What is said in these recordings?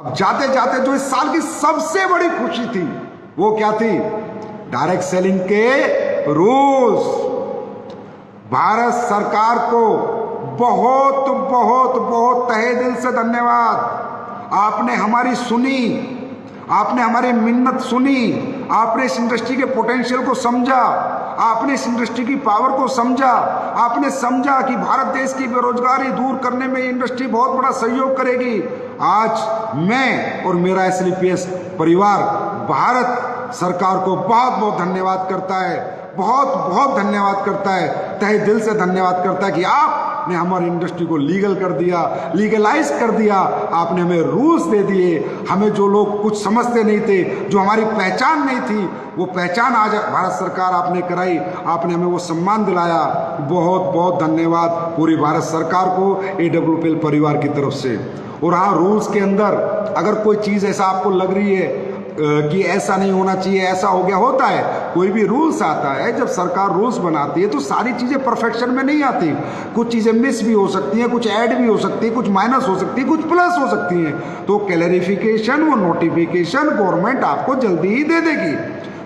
अब जाते जाते जो इस साल की सबसे बड़ी खुशी थी वो क्या थी? डायरेक्ट सेलिंग के रूल्स। भारत सरकार को बहुत बहुत बहुत तहे दिल से धन्यवाद। आपने हमारी सुनी, आपने हमारी मिन्नत सुनी, आपने इस इंडस्ट्री के पोटेंशियल को समझा, आपने इस इंडस्ट्री की पावर को समझा, आपने समझा कि भारत देश की बेरोजगारी दूर करने में ये इंडस्ट्री बहुत बड़ा सहयोग करेगी। आज मैं और मेरा SLPS परिवार भारत सरकार को बहुत बहुत धन्यवाद करता है, बहुत बहुत धन्यवाद करता है, तहे दिल से धन्यवाद करता है कि आपने हमारी इंडस्ट्री को लीगल कर दिया, लीगलाइज कर दिया, आपने हमें रूल्स दे दिए। हमें जो लोग कुछ समझते नहीं थे, जो हमारी पहचान नहीं थी, वो पहचान आज भारत सरकार आपने कराई, आपने हमें वो सम्मान दिलाया। बहुत बहुत धन्यवाद पूरी भारत सरकार को AWPL परिवार की तरफ से। और हाँ, रूल्स के अंदर अगर कोई चीज़ ऐसा आपको लग रही है कि ऐसा नहीं होना चाहिए, ऐसा हो गया, होता है, कोई भी रूल्स आता है, जब सरकार रूल्स बनाती है तो सारी चीज़ें परफेक्शन में नहीं आती, कुछ चीज़ें मिस भी हो सकती हैं, कुछ ऐड भी हो सकती है, कुछ माइनस हो सकती है, कुछ प्लस हो सकती हैं। तो क्लैरिफिकेशन, वो नोटिफिकेशन गवर्नमेंट आपको जल्दी ही दे देगी।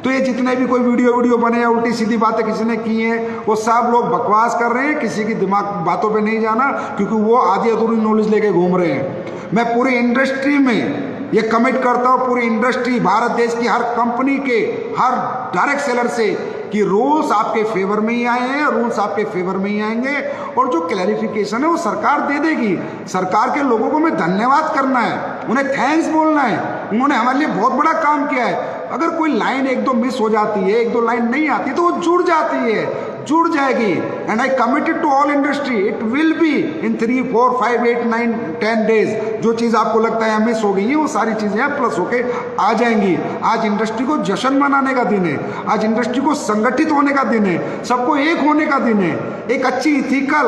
तो ये जितने भी कोई वीडियो बने या उल्टी सीधी बातें किसी ने की हैं, वो सब लोग बकवास कर रहे हैं, किसी की दिमाग बातों पे नहीं जाना, क्योंकि वो आधी अधूरी नॉलेज लेके घूम रहे हैं। मैं पूरी इंडस्ट्री में ये कमिट करता हूँ, पूरी इंडस्ट्री, भारत देश की हर कंपनी के, हर डायरेक्ट सेलर से, कि रूल्स आपके फेवर में ही आए हैं, रूल्स आपके फेवर में ही आएंगे, और जो क्लैरिफिकेशन है वो सरकार दे देगी। सरकार के लोगों को हमें धन्यवाद करना है, उन्हें थैंक्स बोलना है, उन्होंने हमारे लिए बहुत बड़ा काम किया है। अगर कोई लाइन एक दो मिस हो जाती है, एक दो लाइन नहीं आती, तो वो जुड़ जाती है, जुड़ जाएगी। And I committed to all industry, it will be in 3, 4, 5, 8, 9, 10 days. जो चीज़ आपको लगता है मिस हो गई है, वो सारी चीज़ें प्लस होके आ जाएंगी। आज इंडस्ट्री को जश्न मनाने का दिन है, आज इंडस्ट्री को संगठित होने का दिन है, सबको एक होने का दिन है, एक अच्छी इथिकल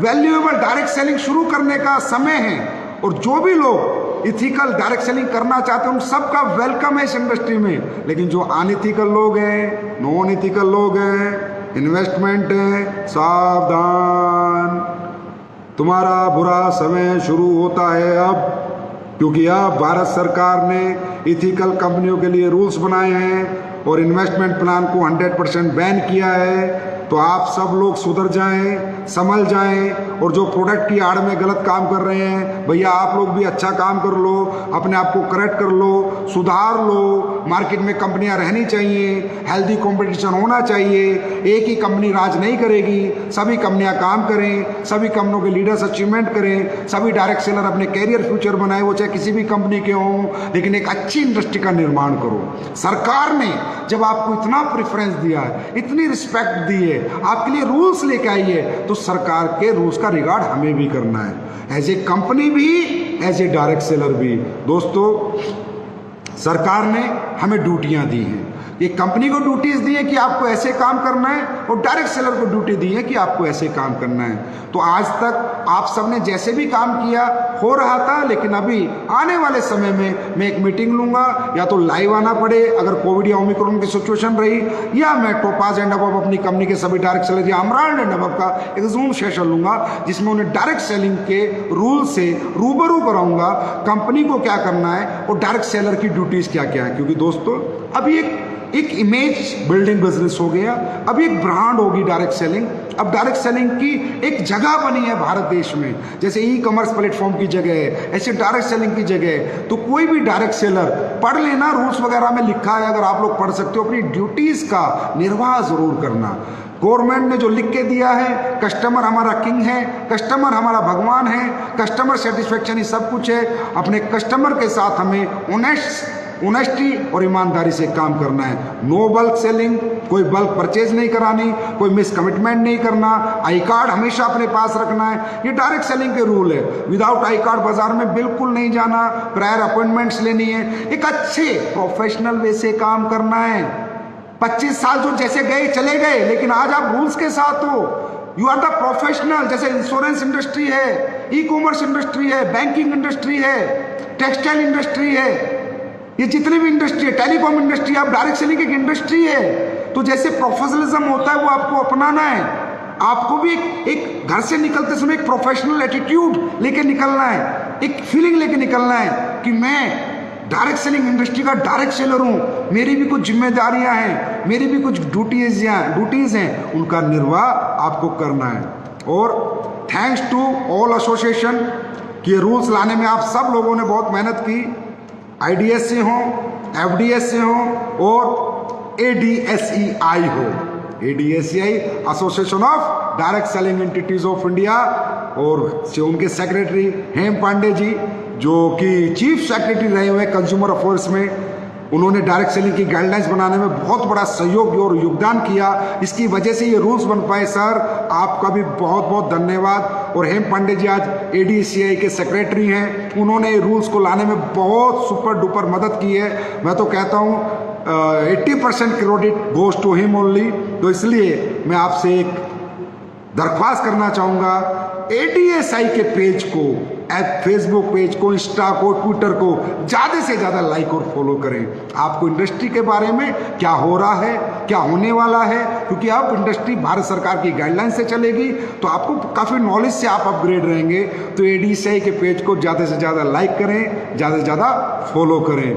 वैल्यूएबल डायरेक्ट सेलिंग शुरू करने का समय है। और जो भी लोग इथिकल डायरेक्ट सेलिंग करना चाहते हैं उन सबका वेलकम है इस इंडस्ट्री में। लेकिन जो अनइथिकल लोग हैं, नॉन इथिकल लोग हैं, इन्वेस्टमेंट है, सावधान, तुम्हारा बुरा समय शुरू होता है अब। क्योंकि अब भारत सरकार ने इथिकल कंपनियों के लिए रूल्स बनाए हैं और इन्वेस्टमेंट प्लान को 100% बैन किया है। तो आप सब लोग सुधर जाएं, संभल जाएं, और जो प्रोडक्ट की आड़ में गलत काम कर रहे हैं, भैया आप लोग भी अच्छा काम कर लो, अपने आप को करेक्ट कर लो, सुधार लो। मार्केट में कंपनियां रहनी चाहिए, हेल्दी कंपटीशन होना चाहिए, एक ही कंपनी राज नहीं करेगी, सभी कंपनियां काम करें, सभी कंपनियों के लीडर्स अचीवमेंट करें, सभी डायरेक्ट सेलर अपने कैरियर फ्यूचर बनाए, वो चाहे किसी भी कंपनी के हों, लेकिन एक अच्छी इंडस्ट्री का निर्माण करो। सरकार ने जब आपको इतना प्रेफरेंस दिया है, इतनी रिस्पेक्ट दी है, आपके लिए रूल्स लेके आई है, तो सरकार के रूल्स का रिगार्ड हमें भी करना है, एज ए कंपनी भी, एज ए डायरेक्ट सेलर भी। दोस्तों, सरकार ने हमें ड्यूटियां दी हैं, ये कंपनी को ड्यूटीज दी है कि आपको ऐसे काम करना है, और डायरेक्ट सेलर को ड्यूटी दी है कि आपको ऐसे काम करना है। तो आज तक आप सबने जैसे भी काम किया हो रहा था, लेकिन अभी आने वाले समय में मैं एक मीटिंग लूंगा, या तो लाइव आना पड़े अगर कोविड या ओमिक्रॉन की सिचुएशन रही, या मैं टोपाज एंड अबव अपनी कंपनी के सभी डायरेक्ट सेलर या अमरान एंड अबव का एक जूम सेशन लूंगा, जिसमें उन्हें डायरेक्ट सेलिंग के रूल से रूबरू कराऊंगा, कंपनी को क्या करना है और डायरेक्ट सेलर की ड्यूटीज क्या क्या है। क्योंकि दोस्तों, अभी एक इमेज बिल्डिंग बिजनेस हो गया, अब एक ब्रांड होगी डायरेक्ट सेलिंग। अब डायरेक्ट सेलिंग की एक जगह बनी है भारत देश में, जैसे ई-कॉमर्स प्लेटफॉर्म की जगह है, ऐसे डायरेक्ट सेलिंग की जगह है। तो कोई भी डायरेक्ट सेलर पढ़ लेना, रूल्स वगैरह में लिखा है, अगर आप लोग पढ़ सकते हो, अपनी ड्यूटीज का निर्वाह जरूर करना। गवर्नमेंट ने जो लिख के दिया है, कस्टमर हमारा किंग है, कस्टमर हमारा भगवान है, कस्टमर सेटिस्फेक्शन ही सब कुछ है। अपने कस्टमर के साथ हमें ऑनेस्टी और ईमानदारी से काम करना है। नो बल्क सेलिंग, कोई बल्क परचेज नहीं करानी, कोई मिस कमिटमेंट नहीं करना, आई कार्ड हमेशा अपने पास रखना है, ये डायरेक्ट सेलिंग के रूल है। विदाउट आई कार्ड बाजार में बिल्कुल नहीं जाना, प्रायर अपॉइंटमेंट्स लेनी है, एक अच्छे प्रोफेशनल वे से काम करना है। 25 साल जो जैसे गए चले गए, लेकिन आज आप रूल्स के साथ हो, यू आर द प्रोफेशनल। जैसे इंश्योरेंस इंडस्ट्री है, ई कॉमर्स इंडस्ट्री है, बैंकिंग इंडस्ट्री है, टेक्सटाइल इंडस्ट्री है, ये जितनी भी इंडस्ट्री है, टेलीकॉम इंडस्ट्री, अब डायरेक्ट सेलिंग एक इंडस्ट्री है। तो जैसे प्रोफेशनलिज्म होता है वो आपको अपनाना है, आपको भी एक घर से निकलते समय एक प्रोफेशनल एटीट्यूड लेके निकलना है। एक फीलिंग लेके निकलना है कि मैं डायरेक्ट सेलिंग इंडस्ट्री का डायरेक्ट सेलर हूँ, मेरी भी कुछ जिम्मेदारियां हैं, मेरी भी कुछ ड्यूटीज हैं, उनका निर्वाह आपको करना है। और थैंक्स टू ऑल एसोसिएशन कि रूल्स लाने में आप सब लोगों ने बहुत मेहनत की, IDS से हो, FDS से हो और ADSEI हो, ADSEI association of direct selling entities of India, और उनके सेक्रेटरी हेम पांडे जी जो कि चीफ सेक्रेटरी रहे हुए कंज्यूमर अफेयर्स में, उन्होंने डायरेक्ट सेलिंग की गाइडलाइंस बनाने में बहुत बड़ा सहयोग और योगदान किया। इसकी वजह से ये रूल्स बन पाए। सर आपका भी बहुत बहुत धन्यवाद। और हेम पांडे जी आज ADSEI के सेक्रेटरी हैं, उन्होंने रूल्स को लाने में बहुत सुपर डुपर मदद की है। मैं तो कहता हूँ 80% credit goes to him only. तो इसलिए मैं आपसे एक दरख्वास्त करना चाहूँगा, ADSI के पेज को, फेसबुक पेज को, इंस्टा को, ट्विटर को ज़्यादा से ज़्यादा लाइक और फॉलो करें। आपको इंडस्ट्री के बारे में क्या हो रहा है, क्या होने वाला है, क्योंकि अब इंडस्ट्री भारत सरकार की गाइडलाइन से चलेगी तो आपको काफ़ी नॉलेज से आप अपग्रेड रहेंगे। तो ADSI के पेज को ज़्यादा से ज़्यादा लाइक करें, ज़्यादा से ज़्यादा फॉलो करें।